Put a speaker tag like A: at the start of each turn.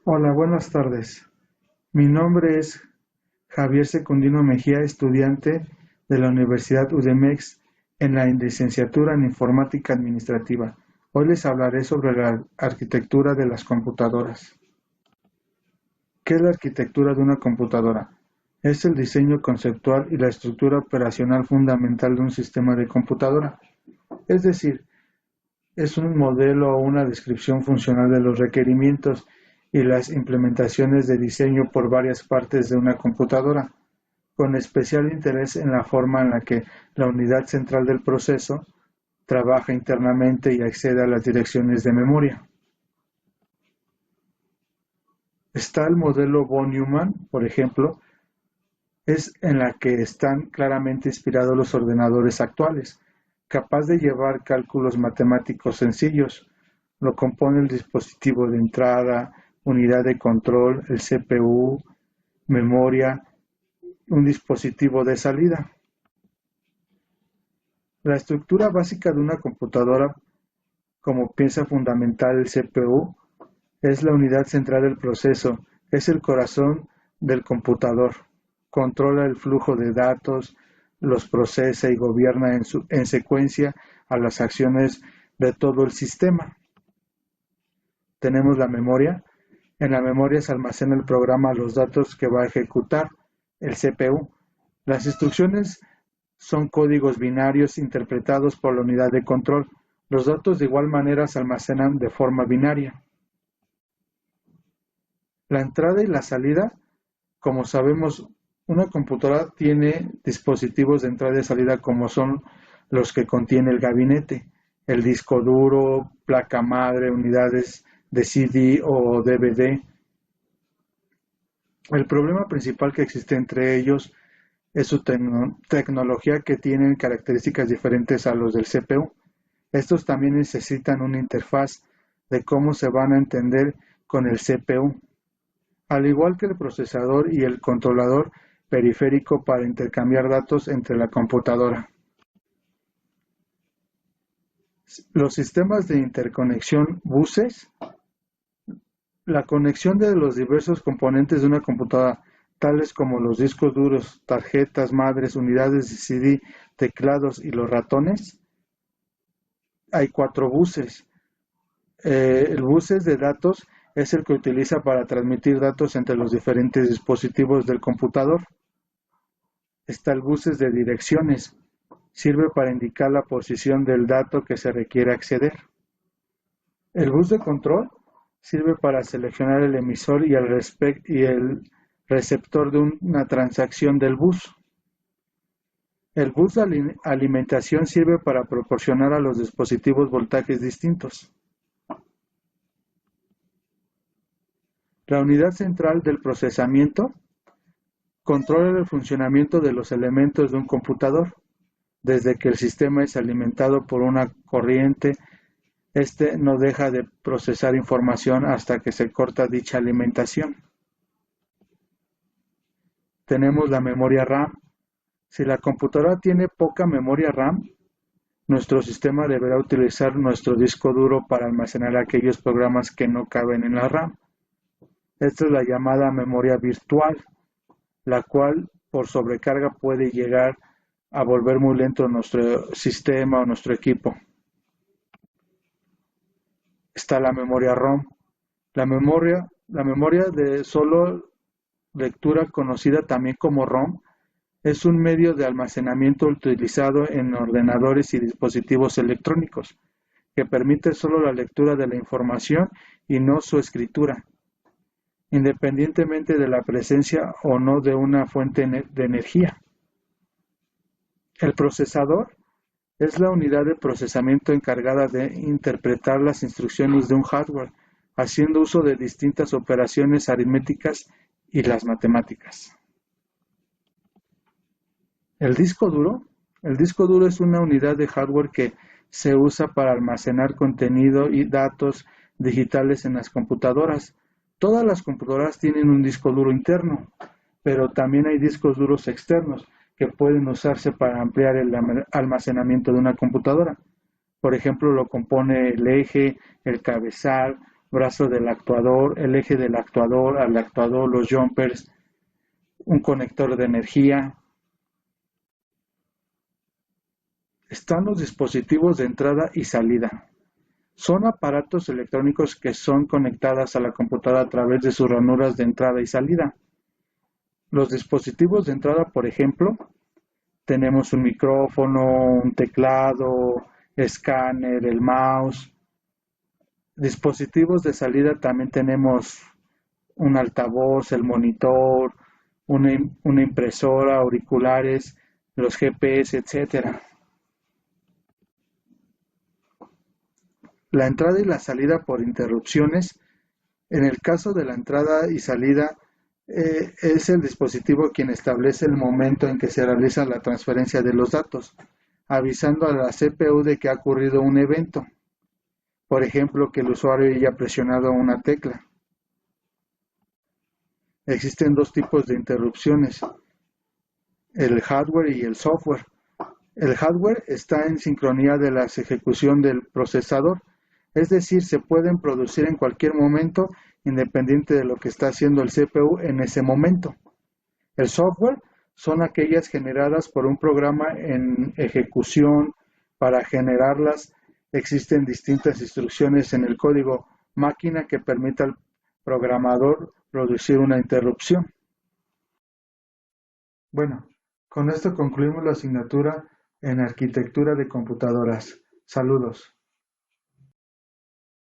A: Hola, buenas tardes. Mi nombre es Javier Secundino Mejía, estudiante de la Universidad UDEMEX en la licenciatura en Informática Administrativa. Hoy les hablaré sobre la arquitectura de las computadoras. ¿Qué es la arquitectura de una computadora? Es el diseño conceptual y la estructura operacional fundamental de un sistema de computadora. Es decir, es un modelo o una descripción funcional de los requerimientos y las implementaciones de diseño por varias partes de una computadora, con especial interés en la forma en la que la unidad central del proceso trabaja internamente y accede a las direcciones de memoria. Está el modelo von Neumann, por ejemplo, es en la que están claramente inspirados los ordenadores actuales, capaz de llevar cálculos matemáticos sencillos. Lo compone el dispositivo de entrada, unidad de control, el CPU, memoria, un dispositivo de salida. La estructura básica de una computadora, como pieza fundamental el CPU, es la unidad central del proceso, es el corazón del computador. Controla el flujo de datos, los procesa y gobierna en secuencia a las acciones de todo el sistema. Tenemos la memoria. En la memoria se almacena el programa los datos que va a ejecutar el CPU. Las instrucciones son códigos binarios interpretados por la unidad de control. Los datos de igual manera se almacenan de forma binaria. La entrada y la salida, como sabemos, una computadora tiene dispositivos de entrada y salida como son los que contiene el gabinete, el disco duro, placa madre, unidades de CD o DVD. El problema principal que existe entre ellos es su tecnología, que tienen características diferentes a los del CPU. Estos también necesitan una interfaz de cómo se van a entender con el CPU, al igual que el procesador y el controlador periférico para intercambiar datos entre la computadora. Los sistemas de interconexión buses, la conexión de los diversos componentes de una computadora, tales como los discos duros, tarjetas madres, unidades de CD, teclados y los ratones. Hay 4 buses. El buses de datos es el que utiliza para transmitir datos entre los diferentes dispositivos del computador. Está el buses de direcciones. Sirve para indicar la posición del dato que se requiere acceder. El bus de control sirve para seleccionar el emisor y el receptor de una transacción del bus. El bus de alimentación sirve para proporcionar a los dispositivos voltajes distintos. La unidad central del procesamiento controla el funcionamiento de los elementos de un computador. Desde que el sistema es alimentado por una corriente, este no deja de procesar información hasta que se corta dicha alimentación. Tenemos la memoria RAM. Si la computadora tiene poca memoria RAM, nuestro sistema deberá utilizar nuestro disco duro para almacenar aquellos programas que no caben en la RAM. Esta es la llamada memoria virtual, la cual por sobrecarga puede llegar a volver muy lento nuestro sistema o nuestro equipo. Está la memoria ROM. La memoria de solo lectura, conocida también como ROM, es un medio de almacenamiento utilizado en ordenadores y dispositivos electrónicos, que permite solo la lectura de la información y no su escritura, independientemente de la presencia o no de una fuente de energía. El procesador es la unidad de procesamiento encargada de interpretar las instrucciones de un hardware, haciendo uso de distintas operaciones aritméticas y las matemáticas. El disco duro es una unidad de hardware que se usa para almacenar contenido y datos digitales en las computadoras. Todas las computadoras tienen un disco duro interno, pero también hay discos duros externos que pueden usarse para ampliar el almacenamiento de una computadora. Por ejemplo, lo compone el eje, el cabezal brazo del actuador, el eje del actuador, al actuador, los jumpers, un conector de energía. Están los dispositivos de entrada y salida. Son aparatos electrónicos que son conectadas a la computadora a través de sus ranuras de entrada y salida. Los dispositivos de entrada, por ejemplo, tenemos un micrófono, un teclado, escáner, el mouse. Dispositivos de salida también tenemos un altavoz, el monitor, una impresora, auriculares, los GPS, etcétera. La entrada y la salida por interrupciones. En el caso de la entrada y salida, es el dispositivo quien establece el momento en que se realiza la transferencia de los datos, avisando a la CPU de que ha ocurrido un evento. Por ejemplo, que el usuario haya presionado una tecla. Existen dos tipos de interrupciones, el hardware y el software. El hardware está en sincronía de la ejecución del procesador, es decir, se pueden producir en cualquier momento independiente de lo que está haciendo el CPU en ese momento. El software son aquellas generadas por un programa en ejecución. Para generarlas existen distintas instrucciones en el código máquina que permite al programador producir una interrupción. Bueno, con esto concluimos la asignatura en arquitectura de computadoras. Saludos.